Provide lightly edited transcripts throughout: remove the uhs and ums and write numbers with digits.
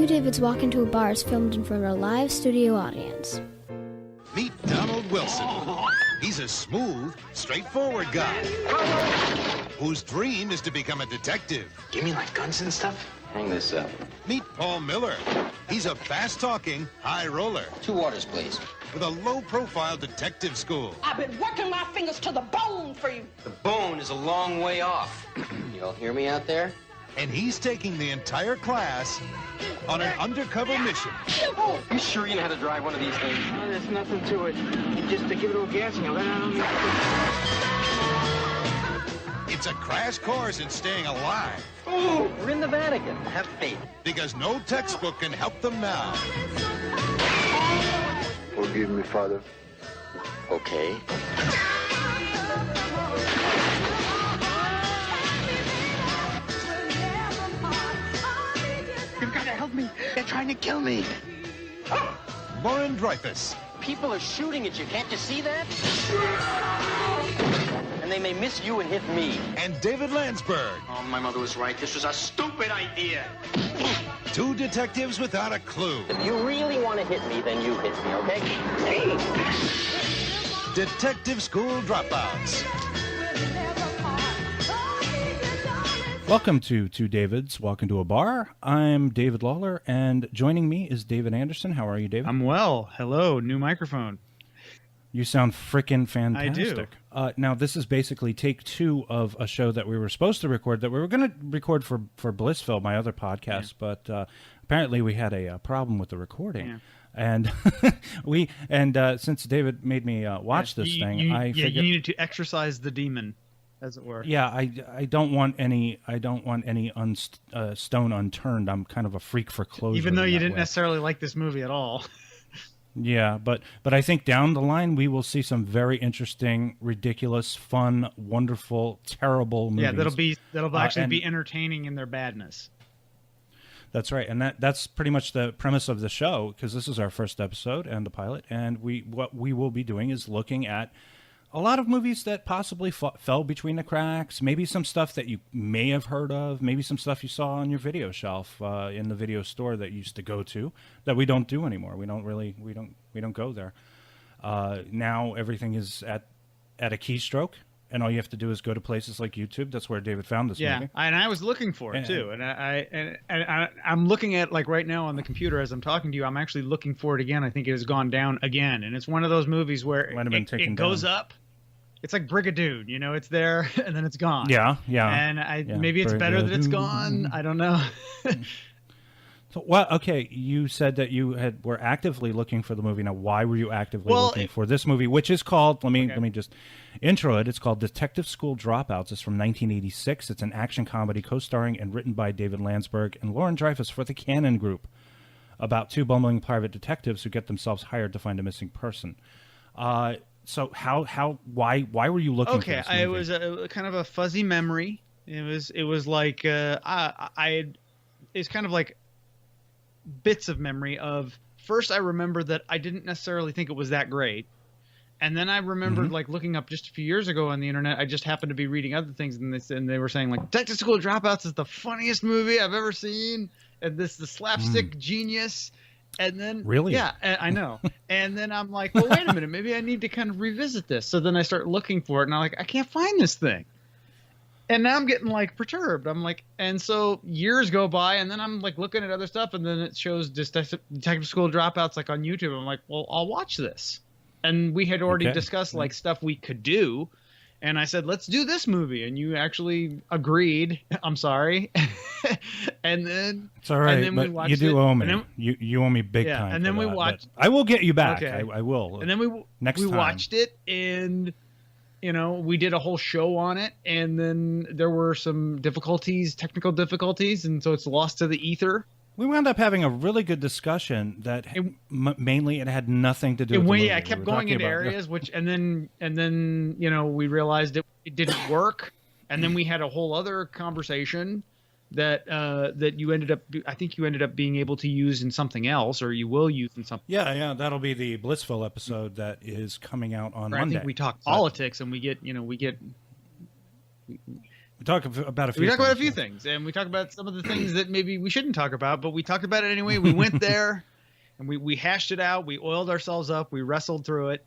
Two Davids Walk Into a Bar is filmed in front of a live studio audience. Meet Donald Wilson. He's a smooth, straightforward guy whose dream is to become a detective. Give me like guns and stuff? Hang this up. Meet Paul Miller. He's a fast-talking high roller 2 waters, please. with a low-profile detective school. I've been working my fingers to the bone for you. The bone is a long way off. You all hear me out there? And he's taking the entire class on an undercover mission. You sure you know how to drive one of these things? Oh, there's nothing to it. You just give it a little gas and you let it out on the... It's a crash course in staying alive. Oh, we're in the Vatican. Have faith. Because no textbook can help them now. Forgive me, Father. Okay. You've got to help me. They're trying to kill me. Lorin Dreyfuss. People are shooting at you. Can't you see that? And they may miss you and hit me. And Dave Landsburg. Oh, my mother was right. This was a stupid idea. Two detectives without a clue. If you really want to hit me, then you hit me, okay? Detective School Dropouts. Welcome to Two Davids Walk Into a Bar. I'm David Lawler, and joining me is David Anderson. How are you, David? I'm well. Hello, new microphone. You sound frickin' fantastic. I do. Now, this is basically take 2 of a show that we were supposed to record, that we were going to record for Blissville, my other podcast, but apparently we had a problem with the recording. Yeah. And since David made me watch this thing, I figured you needed to exercise the demon, as it were. Yeah, I don't want any stone unturned. I'm kind of a freak for closure. Even though you didn't necessarily like this movie at all. Yeah, but I think down the line we will see some very interesting, ridiculous, fun, wonderful, terrible movies. Yeah, that'll actually be entertaining in their badness. That's right, and that's pretty much the premise of the show, because this is our first episode and the pilot, and what we will be doing is looking at a lot of movies that possibly fell between the cracks, maybe some stuff that you may have heard of, maybe some stuff you saw on your video shelf in the video store that you used to go to that we don't do anymore. We don't go there. Now everything is at a keystroke, and all you have to do is go to places like YouTube. That's where David found this movie. Yeah, and I was looking for it too, and I'm looking at, like, right now on the computer as I'm talking to you. I'm actually looking for it again. I think it has gone down again, and it's one of those movies where it goes up. It's like Brigadoon, you know, it's there and then it's gone. Yeah. And maybe it's better that it's gone. I don't know. So, well, okay, you said that you were actively looking for the movie. Now, why were you actively looking for this movie, which is called, let me just intro it. It's called Detective School Dropouts. It's from 1986. It's an action comedy co-starring and written by Dave Landsburg and Lorin Dreyfuss for the Cannon Group, about 2 bumbling private detectives who get themselves hired to find a missing person. So why were you looking for this movie? It was kind of a fuzzy memory. It was like it's kind of like bits of memory of, first I remember that I didn't necessarily think it was that great. And then I remembered like looking up just a few years ago on the internet. I just happened to be reading other things, and they were saying like Detective School Dropouts is the funniest movie I've ever seen, and the slapstick genius. And then, really? Yeah, I know. And then I'm like, well, wait a minute, maybe I need to kind of revisit this. So then I start looking for it, and I'm like, I can't find this thing. And now I'm getting like perturbed. I'm like, and so years go by, and then I'm like looking at other stuff, and then it shows Detective School Dropouts like on YouTube. I'm like, well, I'll watch this. And we had already discussed like stuff we could do. And I said, let's do this movie. And you actually agreed. I'm sorry. And then it's all right, and then but we watched you do owe me. Then, you owe me big time. And then we watched. I will get you back. Okay. I will. And then we watched it, and we did a whole show on it. And then there were some technical difficulties, and so it's lost to the ether. We wound up having a really good discussion that mainly it had nothing to do with the movie. I kept going into areas, and then we realized it didn't work, and then we had a whole other conversation that you ended up, I think you ended up being able to use in something else, or you will use in something. Yeah, that'll be the Blissville episode that is coming out on Monday. I think we talk politics, and we get We talk about a few. We talk about a things, few yeah. things, and we talk about some of the things that maybe we shouldn't talk about, but we talked about it anyway. We went there, and we hashed it out. We oiled ourselves up. We wrestled through it,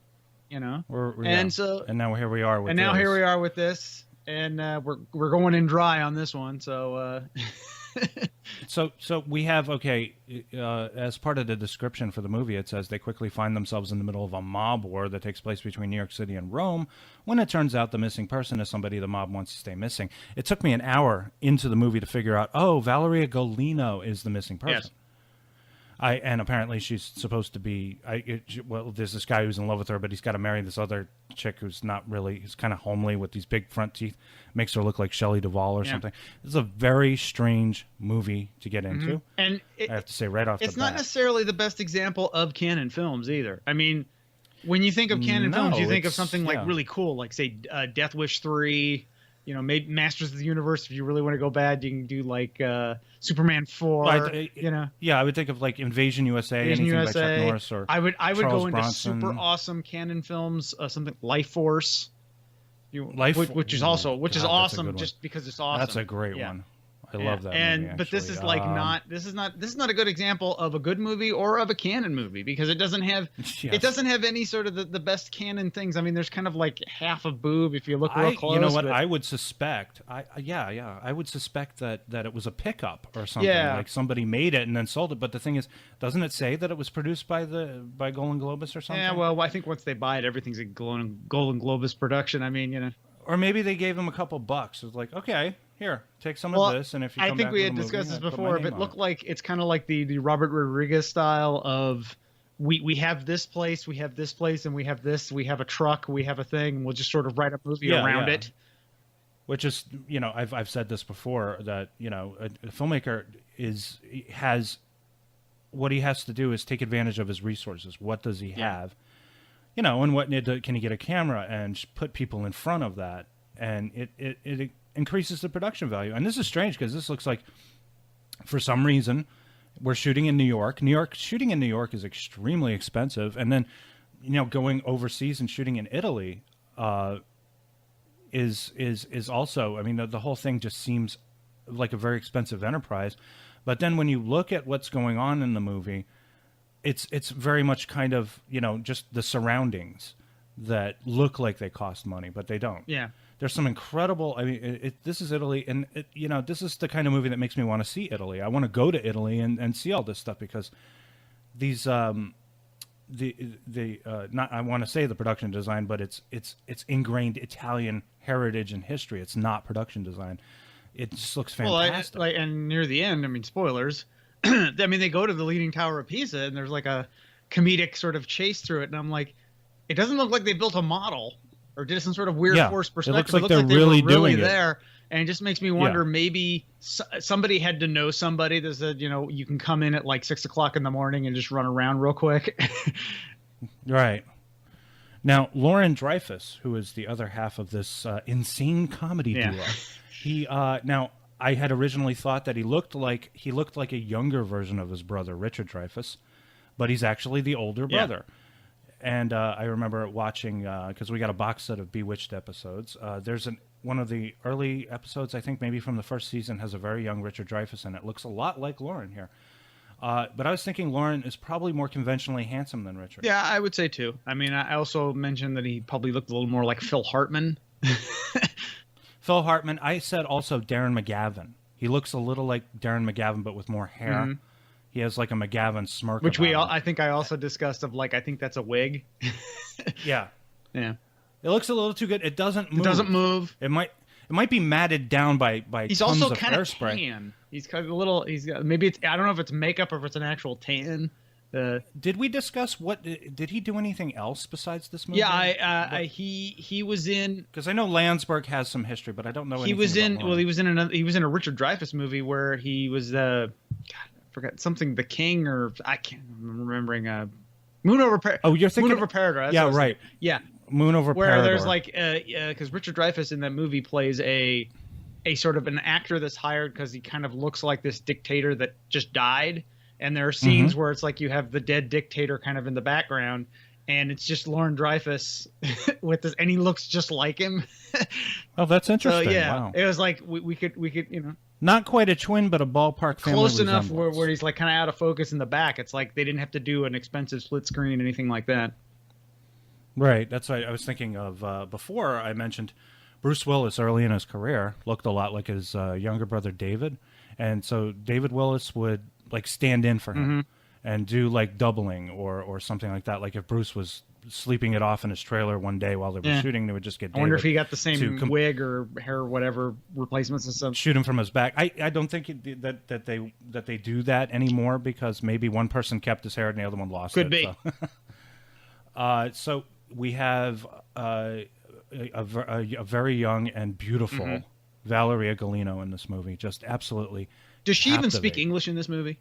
you know. And now here we are with. And now here we are with this, and we're going in dry on this one. So. So we have, as part of the description for the movie, it says they quickly find themselves in the middle of a mob war that takes place between New York City and Rome, when it turns out the missing person is somebody the mob wants to stay missing. It took me an hour into the movie to figure out, Valeria Golino is the missing person. Yes. And apparently she's supposed to be. There's this guy who's in love with her, but he's got to marry this other chick who's not really. He's kind of homely with these big front teeth, makes her look like Shelley Duvall or something. This is a very strange movie to get into, and I have to say right off the bat, it's not necessarily the best example of canon films either. I mean, when you think of canon films, you think of something like really cool, like say Death Wish 3. You know, maybe Masters of the Universe. If you really want to go bad, you can do like Superman 4. You know, I would think of like Invasion USA, anything by Chuck Norris, or I would Charles go into Bronson. super awesome canon films, something Life Force. Which is that's awesome just because it's awesome. That's a great one. I love that movie, but this is like this is not a good example of a good movie or of a canon movie, because it doesn't have any sort of the best canon things. I mean, there's kind of like half a boob if you look real close. You know what? I would suspect. I would suspect that it was a pickup or something. Yeah. Like somebody made it and then sold it. But the thing is, doesn't it say that it was produced by Golden Globus or something? Yeah. Well, I think once they buy it, everything's a Golden Globus production. I mean, you know. Or maybe they gave him a couple bucks. It was like, okay, here, take some of this, and if you come I think back we with had a movie, discussed this I put my before, name but on look it. like it's kind of like the Robert Rodriguez style of we have this place, and we have this, we have a truck, we have a thing, and we'll just sort of write a movie around it. Which is, you know, I've said this before, that, you know, a filmmaker has what he has to do is take advantage of his resources. What does he have? You know, and can he get a camera and put people in front of that? And it increases the production value. And this is strange because this looks like, for some reason, we're shooting in New York. Shooting in New York is extremely expensive. And then, you know, going overseas and shooting in Italy is also, I mean, the whole thing just seems like a very expensive enterprise. But then when you look at what's going on in the movie, it's very much kind of, you know, just the surroundings that look like they cost money, but they don't. Yeah. There's some incredible. I mean, this is Italy, and you know, this is the kind of movie that makes me want to see Italy. I want to go to Italy and see all this stuff, because these not I want to say the production design, but it's ingrained Italian heritage and history. It's not production design. It just looks fantastic. Well, and near the end, I mean, spoilers. I mean, they go to the Leaning Tower of Pisa, and there's like a comedic sort of chase through it, and I'm like, it doesn't look like they built a model or did some sort of weird forced perspective. It looks like they're really doing there, and it just makes me wonder. Maybe somebody had to know somebody that said, you know, you can come in at like 6 o'clock in the morning and just run around real quick. Right. Now, Lorin Dreyfuss, who is the other half of this insane comedy duo, he now I had originally thought that he looked like a younger version of his brother Richard Dreyfuss, but he's actually the older brother. And I remember watching, because we got a box set of Bewitched episodes. There's one of the early episodes, I think maybe from the first season, has a very young Richard Dreyfuss in it. Looks a lot like Lorin here. But I was thinking Lorin is probably more conventionally handsome than Richard. Yeah, I would say too. I mean, I also mentioned that he probably looked a little more like Phil Hartman. Phil Hartman. I said also Darren McGavin. He looks a little like Darren McGavin, but with more hair. Mm-hmm. He has like a McGavin smirk. Which I think I also discussed of like, I think that's a wig. Yeah. Yeah. It looks a little too good. It doesn't move. It doesn't move. It might be matted down by he's tons also of kind hairspray. Of tan. He's kind of a little, maybe it's, I don't know if it's makeup or if it's an actual tan. Did we discuss did he do anything else besides this movie? Yeah, he was in, because I know Landsberg has some history, but I don't know. He was in a Richard Dreyfuss movie where he was God, I forgot something, The King, or I can't, I'm remembering Moon Over Paradise. Oh, you're thinking Moon Over Paradise. Yeah, right. Yeah, Moon Over where Paradise. There's like because Richard Dreyfuss in that movie plays a sort of an actor that's hired because he kind of looks like this dictator that just died. And there are scenes where it's like you have the dead dictator kind of in the background, and it's just Lorin Dreyfuss with this, and he looks just like him. Oh, that's interesting. So yeah, Wow. it was like we could Not quite a twin, but a ballpark family close enough resemblance. where he's like kind of out of focus in the back. It's like they didn't have to do an expensive split screen, anything like that. Right. That's what I was thinking of before. I mentioned Bruce Willis early in his career looked a lot like his younger brother David, and so David Willis would like stand in for him and do like doubling or something like that. Like if Bruce was sleeping it off in his trailer one day while they were shooting, they would just get David. I wonder if he got the same wig or hair or whatever replacements and stuff. Shoot him from his back. I don't think that they do that anymore because maybe one person kept his hair and the other one lost it. Could be. So. So we have a very young and beautiful Valeria Golino in this movie. Just absolutely. Does she even speak captivating. English in this movie?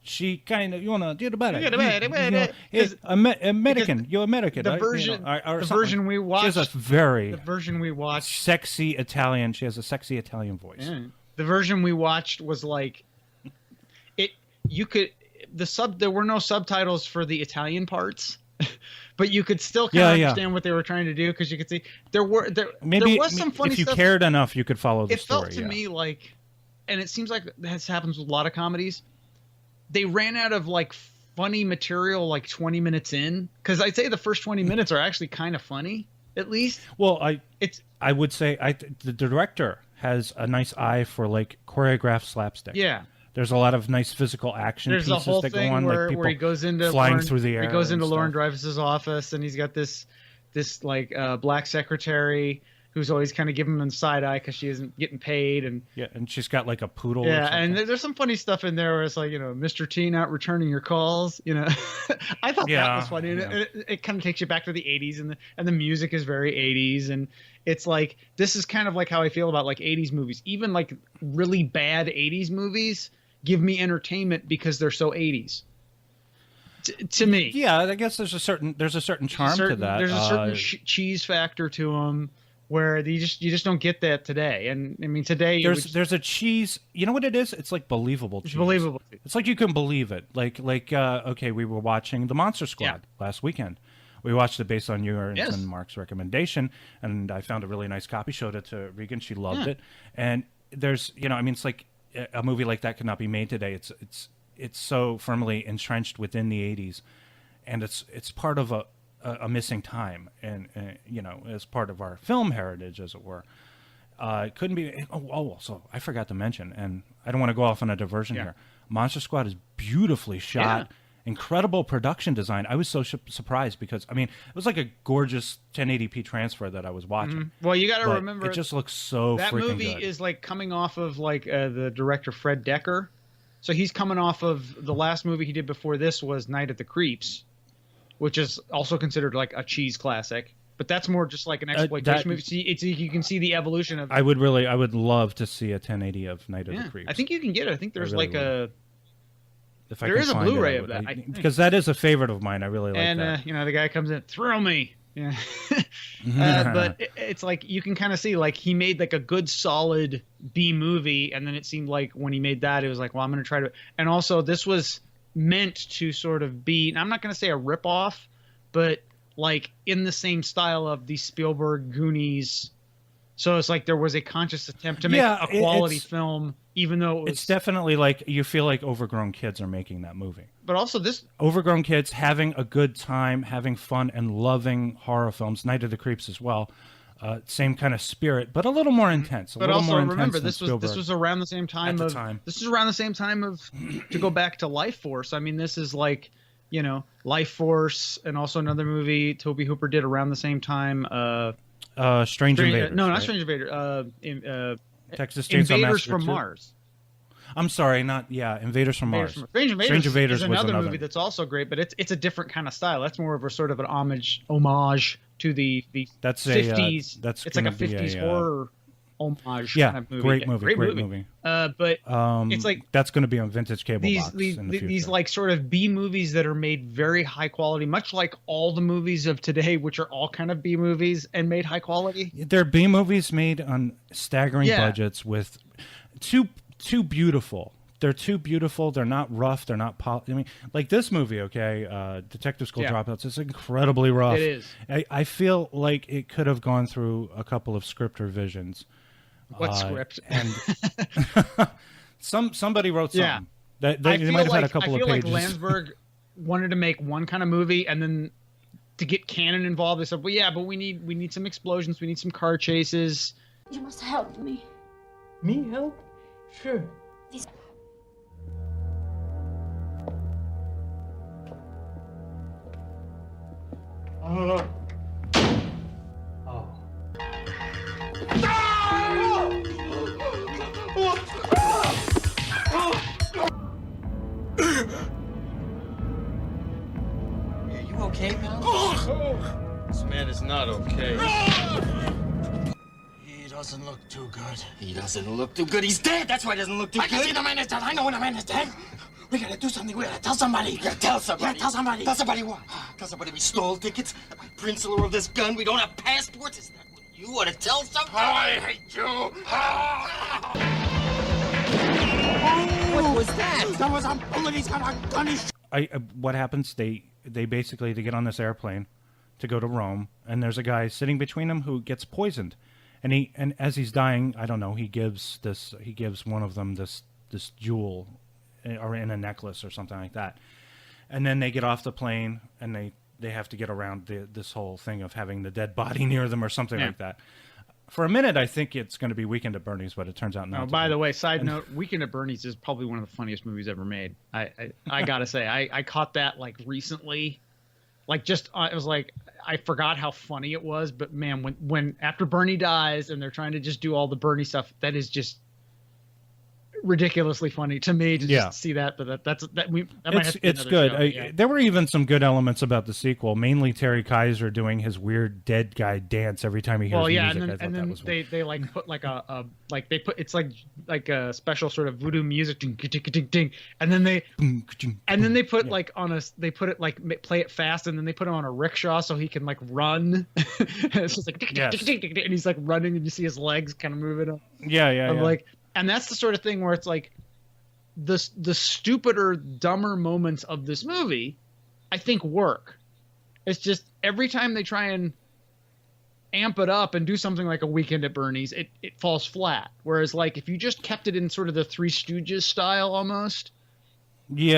She kind of, you want to do the better. American. You're American. The right? version, or the something. version we watched. She has a very the version we watched. sexy Italian. She has a sexy Italian voice. Yeah. The version we watched was like, it. You could there were no subtitles for the Italian parts. But you could still kind of understand what they were trying to do because you could see there was some funny if you stuff. cared enough, you could follow the it story. felt to me like, and it seems like this happens with a lot of comedies. They ran out of like funny material like 20 minutes in, because I'd say the first 20 minutes are actually kind of funny, at least. Well, I would say the director has a nice eye for like choreographed slapstick. Yeah. There's a lot of nice physical action There's pieces a whole that go thing on, where, like people where he goes into flying through the air. He goes into and Lorin stuff. Dreyfuss's office, and he's got this like black secretary who's always kind of giving him side eye because she isn't getting paid, and and she's got like a poodle. or yeah, something. and there's some funny stuff in there where it's like, Mr. T not returning your calls. I thought that was funny, and it kind of takes you back to the 80s, and the music is very 80s, and it's like this is kind of like how I feel about like 80s movies, even like really bad 80s movies. Give me entertainment because they're so 80s. To me, yeah, I guess there's a certain charm to that. There's a certain cheese factor to them where you just don't get that today. And I mean, today there's a cheese. You know what it is? It's like believable cheese. It's believable. It's like you can believe it. Like okay, we were watching The Monster Squad last weekend. We watched it based on yours and Mark's recommendation, and I found a really nice copy. Showed it to Regan. She loved it. And there's it's like a movie like that could not be made today. It's so firmly entrenched within the 80s, and it's part of a missing time, and as part of our film heritage, as it were. It couldn't be. So I forgot to mention, and I don't want to go off on a diversion here. Monster Squad is beautifully shot. Incredible production design. I was so surprised because it was like a gorgeous 1080p transfer that I was watching. Well, you got to remember, it just looks so that freaking movie good. is like coming off of like the director Fred Decker, so he's coming off of the last movie he did before this was Night at the Creeps, which is also considered like a cheese classic. But that's more just like an exploitation movie. You can see the evolution of. I would love to see a 1080 of Night of the Creeps. I think you can get it. I think there's There is a Blu-ray of that. Because that is a favorite of mine. I really like that. And the guy comes in, thrill me. Yeah. But it's like you can kind of see like he made like a good solid B movie, and then it seemed like when he made that, it was like, well, I'm going to try to. And also, this was meant to sort of be. And I'm not going to say a ripoff, but like in the same style of the Spielberg Goonies. So it's like there was a conscious attempt to make a quality film, even though it's definitely like you feel like overgrown kids are making that movie. But also this overgrown kids having a good time, having fun, and loving horror films. Night of the Creeps as well, same kind of spirit, but a little more intense. But also remember, this was around the same time This is around the same time of to go back to Life Force. I mean, this is like Life Force, and also another movie Tobe Hooper did around the same time. Strange Invaders. No, not right? Strange Invaders. Texas Chainsaw Invaders Massacre from 2. Mars. I'm sorry, Invaders from Mars. Strange Invaders is was another movie that's also great, but it's a different kind of style. That's more of a sort of an homage to the 50s. It's like a 50s horror homage kind of movie. Great movie. But it's like that's going to be on vintage cable box in the future. These like sort of B movies that are made very high quality, much like all the movies of today, which are all kind of B movies and made high quality. They're B movies made on staggering budgets with too beautiful they're too beautiful. They're not rough. They're not I mean, like this movie, okay, Detective School Dropouts. It's incredibly rough. It is. I feel like it could have gone through a couple of script revisions. What script? And somebody wrote something. Yeah. They might have had a couple of pages. I feel like Landsberg wanted to make one kind of movie, and then to get canon involved, they said, "Well, yeah, but we need some explosions. We need some car chases." You must help me. Me help? Sure. Oh. Are you okay, pal? This man is not okay. He doesn't look too good. He doesn't look too good. He's dead. That's why he doesn't look too I good. can see the man is dead. I know when the man is dead. We gotta do something. We gotta tell somebody. You gotta tell somebody. Yeah, tell somebody. Tell somebody what? Tell somebody we stole tickets. My principal of this gun. We don't have passports. Is that what you want to tell somebody? Oh, I hate you. What was that? That was a bullet. He's got a gun. What happens? They basically they get on this airplane to go to Rome, and there's a guy sitting between them who gets poisoned, and as he's dying, I don't know, he gives one of them this jewel, or in a necklace or something like that, and then they get off the plane and they have to get around this whole thing of having the dead body near them or something like that. For a minute, I think it's going to be Weekend at Bernie's, but it turns out not. Oh, by the way, side note, Weekend at Bernie's is probably one of the funniest movies ever made. I gotta say, I caught that like recently, like just it was like I forgot how funny it was, but man, when after Bernie dies and they're trying to just do all the Bernie stuff, that is just ridiculously funny to me to just see that. But that might have to be it's another good. show, There were even some good elements about the sequel, mainly Terry Kaiser doing his weird dead guy dance every time he hears music. and then they like put like a like they put it's like a special sort of voodoo music, ding, ding, ding, ding, and then they put like on they put it like play it fast, and then they put him on a rickshaw so he can like run. It's just like and he's like running, and you see his legs kind of moving up. Like, and that's the sort of thing where it's like the stupider, dumber moments of this movie, I think, work. It's just every time they try and amp it up and do something like a Weekend at Bernie's, it falls flat. Whereas like if you just kept it in sort of the Three Stooges style almost, it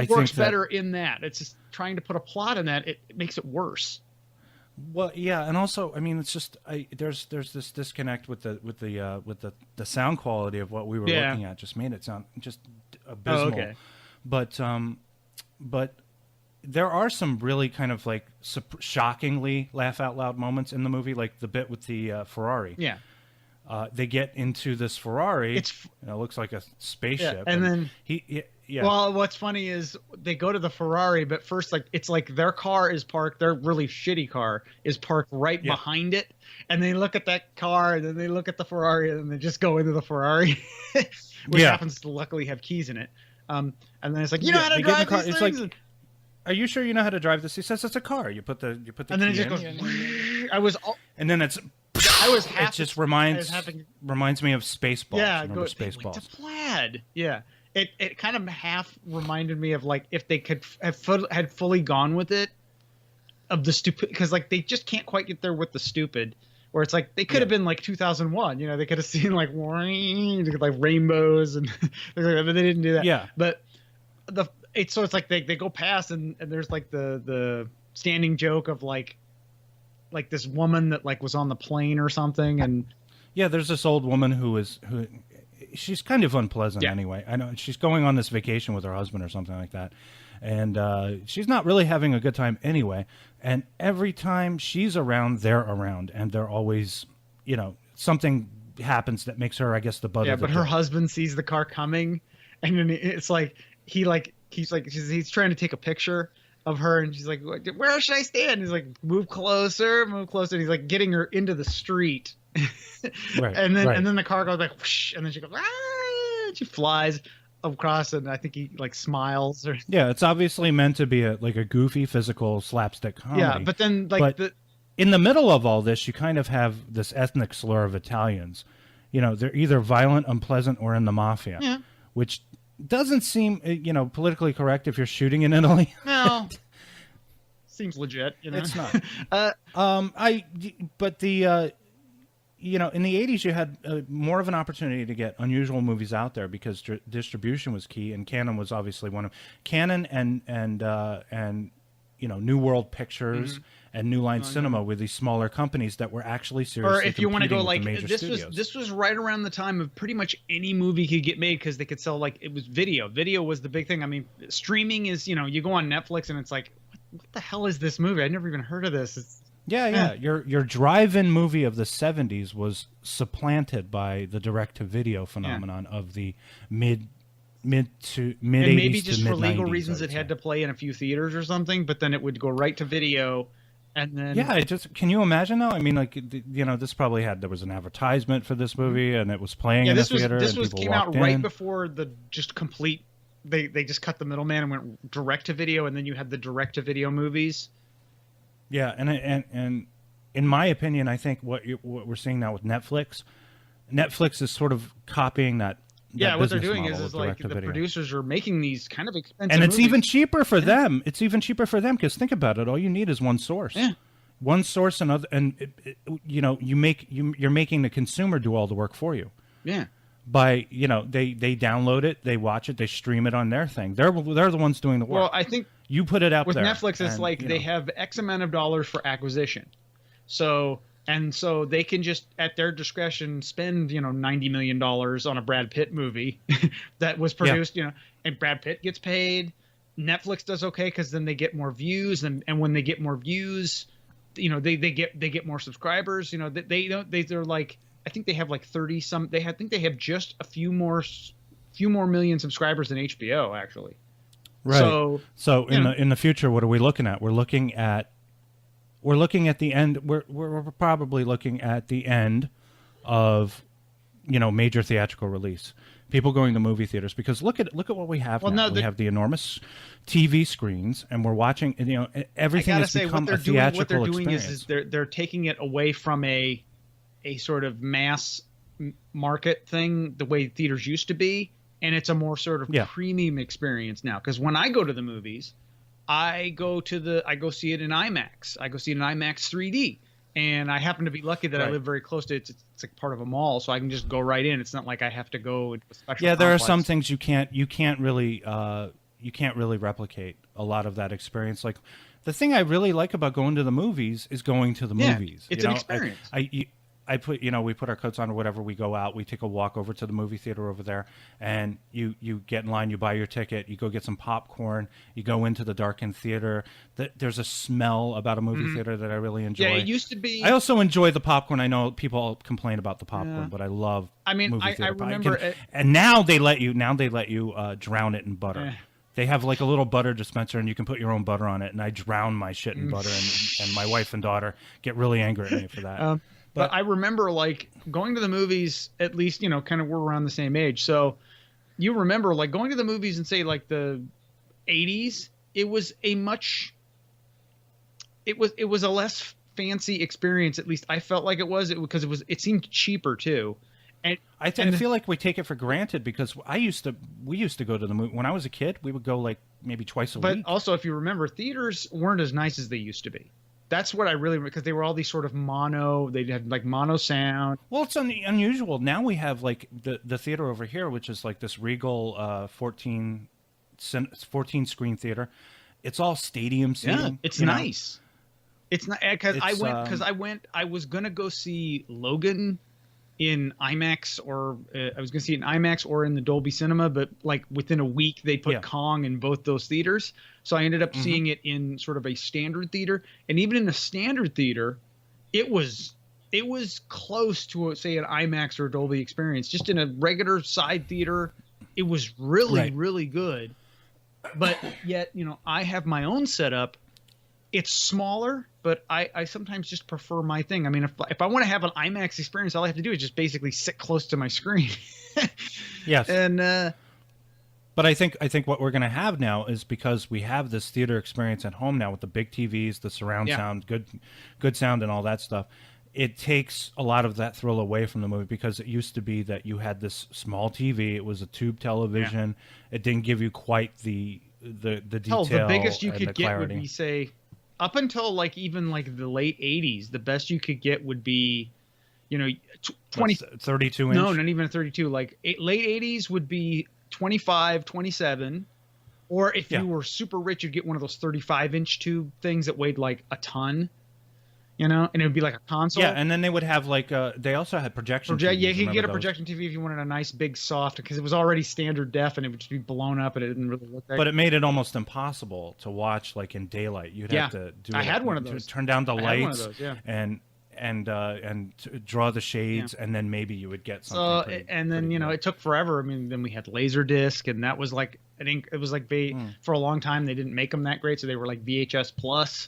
works better in that. It's just trying to put a plot in that, it makes it worse. Well, yeah, and also, I mean, it's just there's this disconnect with the sound quality of what we were looking at. Just made it sound just abysmal. Oh, okay. But there are some really kind of like shockingly laugh out loud moments in the movie, like the bit with the Ferrari. Yeah. They get into this Ferrari. It looks like a spaceship, and then Yeah. Well, what's funny is they go to the Ferrari, but first, like it's like their car is parked. Their really shitty car is parked right behind it, and they look at that car, and then they look at the Ferrari, and then they just go into the Ferrari, which happens to luckily have keys in it. And then it's like, you know how to drive these it's things? like, are you sure you know how to drive this? He says it's a car. You put the and then it key just in, goes. and then it's. It just reminds me of Spaceballs. Yeah, remember Spaceballs? It's a plaid. Yeah. It kind of half reminded me of like if they could have had fully gone with it, of the stupid, because like they just can't quite get there with the stupid, where it's like they could have been like 2001, you know, they could have seen like rainbows and but they didn't do that. Yeah, but it's like they go past and there's like the standing joke of like this woman that like was on the plane or something, and there's this old woman who she's kind of unpleasant anyway. I know she's going on this vacation with her husband or something like that, and she's not really having a good time anyway. And every time she's around, they're around, and they're always, you know, something happens that makes her, I guess, the butt. Yeah, but her husband sees the car coming, and then it's like he's trying to take a picture of her, and she's like, "Where should I stand?" He's like, move closer. And he's like getting her into the street. And then the car goes like whoosh, and then she goes and she flies across, and I think he like smiles or it's obviously meant to be a goofy physical slapstick comedy. But then like in the middle of all this, you kind of have this ethnic slur of Italians, they're either violent, unpleasant, or in the mafia. Yeah. Which doesn't seem, politically correct if you're shooting in Italy. No. Seems legit, It's not. But the, in the 80s, you had more of an opportunity to get unusual movies out there because distribution was key, and Canon was obviously one of Canon and New World Pictures and New Line Cinema were these smaller companies that were actually seriously Or if you want to go like studios. this was right around the time of pretty much any movie could get made because they could sell, like, it was video. Video was the big thing. I mean, streaming is, you go on Netflix and it's like, what the hell is this movie? I'd never even heard of this. Yeah. Your drive-in movie of the 70s was supplanted by the direct-to-video phenomenon of the mid 80s and maybe to just mid for legal 90s, reasons it had to play in a few theaters or something, but then it would go right to video. And then can you imagine though? I mean, like, this probably there was an advertisement for this movie and it was playing in the theater. This and people came out walked right in. before the just complete. They just cut the middleman and went direct to video, and then you had the direct to video movies. Yeah, and in my opinion, I think what we're seeing now with Netflix is sort of copying that. Yeah, what they're business doing model is of like the direct-to-video. producers are making these kind of expensive And it's movies. even cheaper for them. It's even cheaper for them because think about it. All you need is one source. Yeah. One source you're making the consumer do all the work for you. Yeah. By they download it, they watch it, they stream it on their thing. They're the ones doing the work. Well, I think you put it out with there. Netflix, it's like they have X amount of dollars for acquisition, so they can just at their discretion spend $90 million on a Brad Pitt movie that was produced, and Brad Pitt gets paid. Netflix does okay because then they get more views, and when they get more views, they get more subscribers. They're like, I think they have like 30 some. I think they have just a few more million subscribers than HBO actually. Right. So in the future, what are we looking at? We're looking at the end. We're probably looking at the end of major theatrical release. People going to movie theaters because look at what we have now. We have the enormous TV screens, and we're watching. Everything has become a theatrical experience. Is they're taking it away from a sort of mass market thing, the way theaters used to be, and it's a more sort of premium experience now. Because when I go to the movies, I go see it in IMAX. I go see it in IMAX 3D, and I happen to be lucky that I live very close to it. It's like part of a mall, so I can just go right in. It's not like I have to go into a special. Yeah, there complex. are some things you can't really replicate a lot of that experience. Like the thing I really like about going to the movies is going to the movies. It's an experience. We put our coats on or whatever, we go out, we take a walk over to the movie theater over there, and you get in line, you buy your ticket, you go get some popcorn, you go into the darkened theater. There's a smell about a movie theater that I really enjoy. Yeah, it used to be. I also enjoy the popcorn. I know people complain about the popcorn, but I love movie theater. I remember and now they let you drown it in butter. They have like a little butter dispenser, and you can put your own butter on it. And I drown my shit in butter, and my wife and daughter get really angry at me for that. But I remember like going to the movies, at least, kind of we're around the same age. So you remember like going to the movies and say like the 80s, it was a less fancy experience. At least I felt like it was because it seemed cheaper too. And I feel like we take it for granted because we used to go to the movie when I was a kid. We would go like maybe twice a week. But also, if you remember, theaters weren't as nice as they used to be. That's what I really, because they were all these sort of they had like mono sound. Well, it's unusual. Now we have like the theater over here, which is like this Regal 14 screen theater. It's all stadium seating. Yeah, it's nice. It's not because I was gonna go see Logan in IMAX, or I was going to see it in IMAX or in the Dolby Cinema, but like within a week they put Kong in both those theaters. So I ended up seeing it in sort of a standard theater, and even in the standard theater, it was close to say an IMAX or Dolby experience. Just in a regular side theater, it was really good. But yet, I have my own setup. It's smaller, but I sometimes just prefer my thing. I mean, if I want to have an IMAX experience, all I have to do is just basically sit close to my screen. Yes. And but I think what we're going to have now is because we have this theater experience at home now with the big TVs, the surround sound, good sound, and all that stuff. it takes a lot of that thrill away from the movie, because it used to be that you had this small TV. It was a tube television. It didn't give you quite the detail. The biggest you and could the get clarity. would be, say, up until like even like the late 80s, the best you could get would be, 20, 32 inch. no, not even a 32. Like late 80s would be 25, 27. Or if you were super rich, you'd get one of those 35-inch tube things that weighed like a ton. And it would be like a console. Yeah, and then they would have like they also had projection. TVs, you could get a those? projection TV if you wanted a nice big soft, because it was already standard def and it would just be blown up and it didn't really look that. But it made it almost impossible to watch like in daylight. You'd have to do. I had one of those. Turn down the lights. Had one of those, yeah. and draw the shades, and then maybe you would get something. It took forever. I mean, then we had Laserdisc, and that was like it was like for a long time they didn't make them that great, so they were like VHS plus.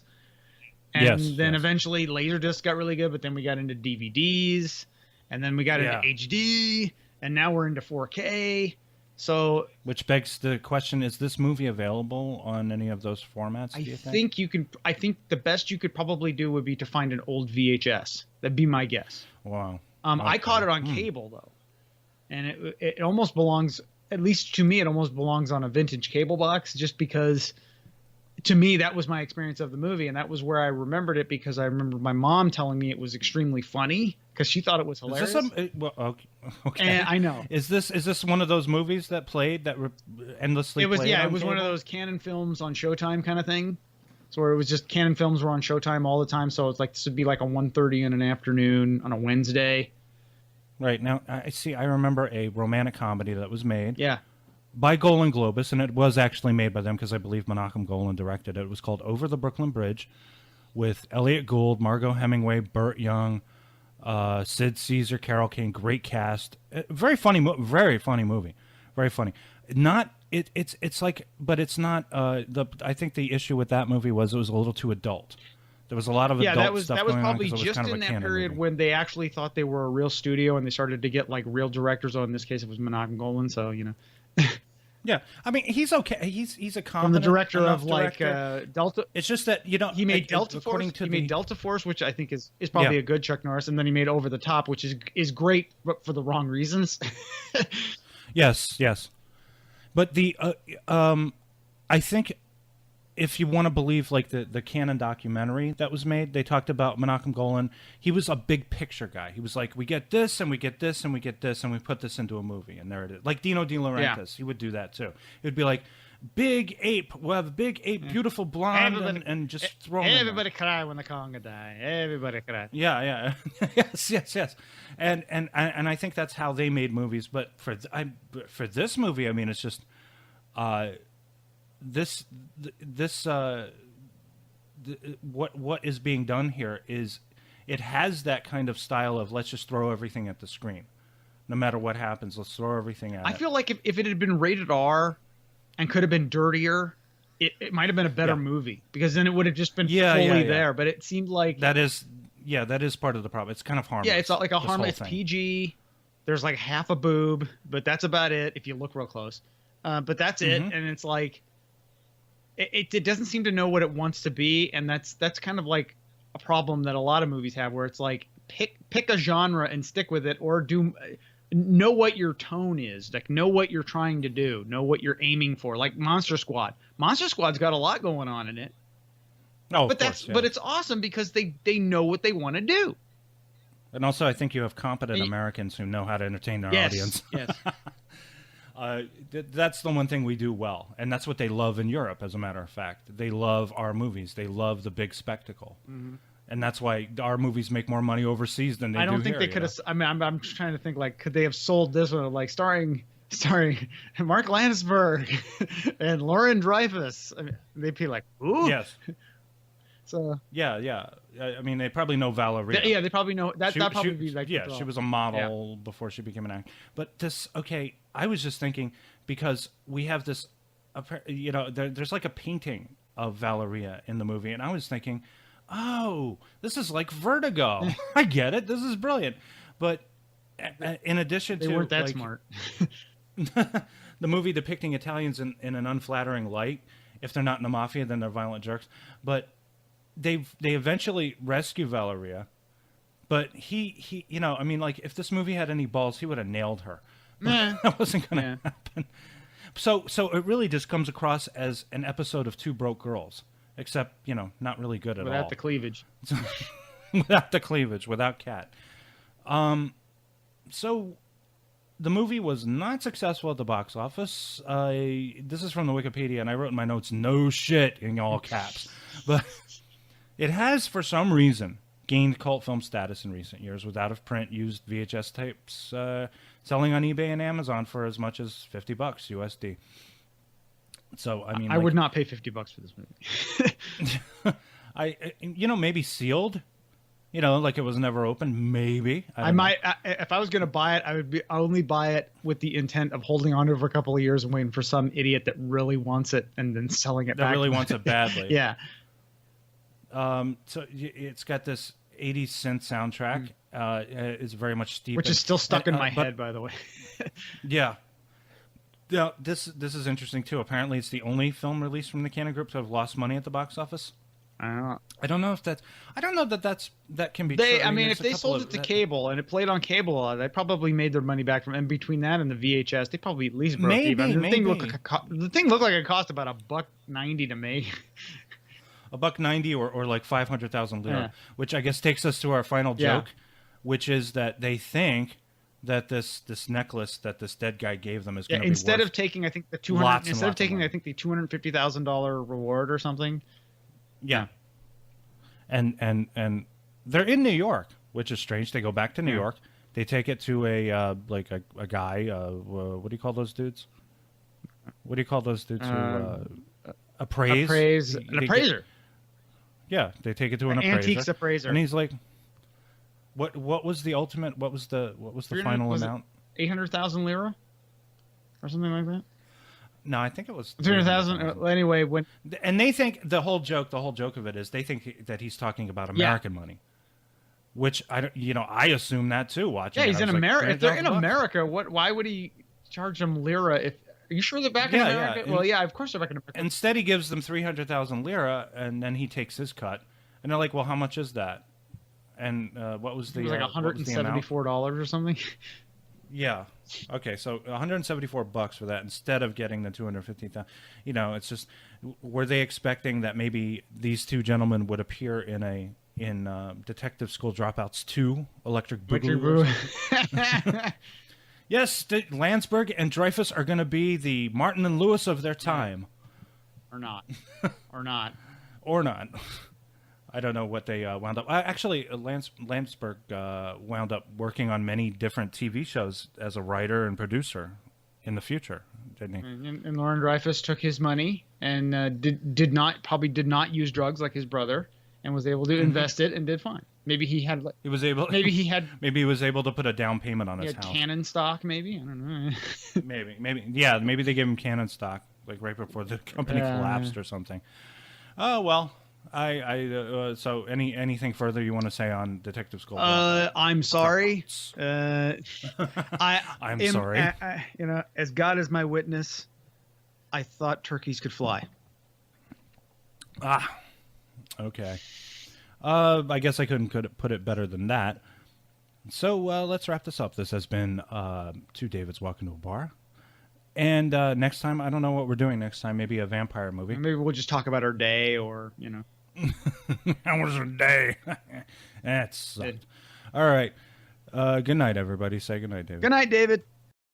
And then eventually Laserdisc got really good, but then we got into DVDs, and then we got into HD, and now we're into 4K. So, which begs the question: is this movie available on any of those formats? Do you think you can. I think the best you could probably do would be to find an old VHS. That'd be my guess. Wow. I caught it on cable though, and it almost belongs. At least to me, it almost belongs on a vintage cable box, just because. To me, that was my experience of the movie, and that was where I remembered it, because I remember my mom telling me it was extremely funny because she thought it was hilarious. Okay. And I know. Is this one of those movies that played that endlessly? It was played it was one of those Canon Films on Showtime kind of thing. So where it was just Canon Films were on Showtime all the time. So it's like this would be like a 1:30 in an afternoon on a Wednesday. Right now, I remember a romantic comedy that was made. Yeah. By Golan Globus, and it was actually made by them because I believe Menachem Golan directed it. It was called Over the Brooklyn Bridge, with Elliot Gould, Margot Hemingway, Burt Young, Sid Caesar, Carol Kane. Great cast. Very funny very funny movie. Very funny. It's like, but it's not. I think the issue with that movie was it was a little too adult. There was a lot of adult stuff going on. That was probably because it was just kind of in a that canon period movie. when they actually thought they were a real studio and they started to get like real directors. In this case, it was Menachem Golan. So Yeah, I mean he's okay. He's a competent from the director of director. Delta. It's just that he made Delta Force. He made Delta Force, which I think is probably a good Chuck Norris, and then he made Over the Top, which is great, but for the wrong reasons. Yes. But I think if you want to believe like the Canon documentary that was made, they talked about Menachem Golan. He was a big picture guy. He was like, we get this and we get this and we get this and we put this into a movie, and there it is. Like Dino De Laurentiis, he would do that too. It would be like, big ape, we'll have a big ape, beautiful blonde, and just throw him. Everybody cry when the conga die. Everybody cry. Yeah. yes. And I think that's how they made movies. But for this movie, I mean, it's just. What is being done here is it has that kind of style of let's just throw everything at the screen, no matter what happens. Let's throw everything at it. I feel like if it had been rated R and could have been dirtier, it might have been a better movie, because then it would have just been fully there. But it seemed like that is part of the problem. It's kind of harmless. Yeah, it's like a harmless. It's PG. There's like half a boob, but that's about it if you look real close. But that's it, and it's like. It doesn't seem to know what it wants to be, and that's kind of like a problem that a lot of movies have, where it's like pick a genre and stick with it, or know what your tone is, like know what you're trying to do, know what you're aiming for. Like Monster Squad. Monster Squad's got a lot going on in it. Oh, but but it's awesome because they know what they want to do. And also, I think you have competent Americans who know how to entertain their audience. Yes. That's the one thing we do well, and that's what they love in Europe. As a matter of fact, they love our movies. They love the big spectacle, and that's why our movies make more money overseas than they do here. I don't think they could have. I mean, I'm trying to think, like, could they have sold this one, like starring Mark Landsberg and Lorin Dreyfuss? I mean, they'd be like, ooh, yes. So yeah. I mean, they probably know Valeria. Yeah, they probably know that. That probably be like she was a model before she became an actor. But I was just thinking, because we have this, there's like a painting of Valeria in the movie, and I was thinking, oh, this is like Vertigo. I get it. This is brilliant. But in addition they to weren't that smart. The movie depicting Italians in an unflattering light. If they're not in the mafia, then they're violent jerks. But they eventually rescue Valeria, But he, you know, I mean, like, if this movie had any balls, he would have nailed her. That wasn't going to happen. So it really just comes across as an episode of Two Broke Girls, except, you know, not really good at all. Without the cleavage. Without the cleavage, without Cat. So the movie was not successful at the box office. This is from the Wikipedia, and I wrote in my notes, no shit, in all caps. But it has, for some reason, gained cult film status in recent years with out-of-print used VHS tapes selling on eBay and Amazon for as much as $50 USD. So, I mean... I would not pay $50 for this movie. Maybe sealed. You know, like it was never opened. Maybe. I might... if I was going to buy it, I would only buy it with the intent of holding on to it for a couple of years and waiting for some idiot that really wants it and then selling it back. That really wants it badly. Yeah. So it's got this 80 cent soundtrack. It's very much steep, which is still stuck in my head, by the way. Yeah. Yeah. This is interesting too. Apparently, it's the only film released from the Cannon Group to have lost money at the box office. I don't know that can be true. I mean, if they sold it to cable and it played on cable a lot, they probably made their money back from. And between that and the VHS, they probably at least broke even. The thing looked like it cost about $1.90 to make. $1.90 or like 500,000 lira, which I guess takes us to our final joke, which is that they think that this necklace that this dead guy gave them is going to be instead worth of taking I think the $250,000 reward or something. Yeah. And they're in New York, which is strange. They go back to New York. They take it to a guy. What do you call those dudes? What do you call those dudes who appraise? An appraiser. Yeah, they take it to an appraiser. Antiques appraiser. And he's like, "What was the ultimate? What was the final amount? 800,000 lira, or something like that." No, I think it was 300,000. Anyway, and they think the whole joke of it is they think that he's talking about American money, which I assume that too. Watching, he's in America. If they're in America, why would he charge them lira? Are you sure they're back in America? Yeah. Well, yeah, of course they're back in America. Instead, he gives them 300,000 lira, and then he takes his cut. And they're like, "Well, how much is that?" And what was the? It was like $174 or something. Yeah. Okay, so $174 for that instead of getting the 250,000. You know, it's just, were they expecting that maybe these two gentlemen would appear in Detective School Dropouts 2, Electric Boogaloo? Yes, Landsberg and Dreyfuss are going to be the Martin and Lewis of their time. Or not. Or not. I don't know what they wound up. Actually, Landsberg wound up working on many different TV shows as a writer and producer in the future, didn't he? And Lorin Dreyfuss took his money and did not use drugs like his brother, and was able to invest it and did fine. Maybe he had. Maybe he was able to put a down payment on his house. Canon stock, maybe. I don't know. Maybe they gave him Canon stock like right before the company collapsed or something. Oh well. So anything further you want to say on Detective School? I'm sorry. I'm sorry. As God is my witness, I thought turkeys could fly. Okay. I guess I couldn't put it better than that. So let's wrap this up. This has been Two Davids Walking to a Bar. And next time, I don't know what we're doing next time. Maybe a vampire movie. Maybe we'll just talk about our day or, How was your day? That sucked. All right. Good night, everybody. Say good night, David. Good night, David.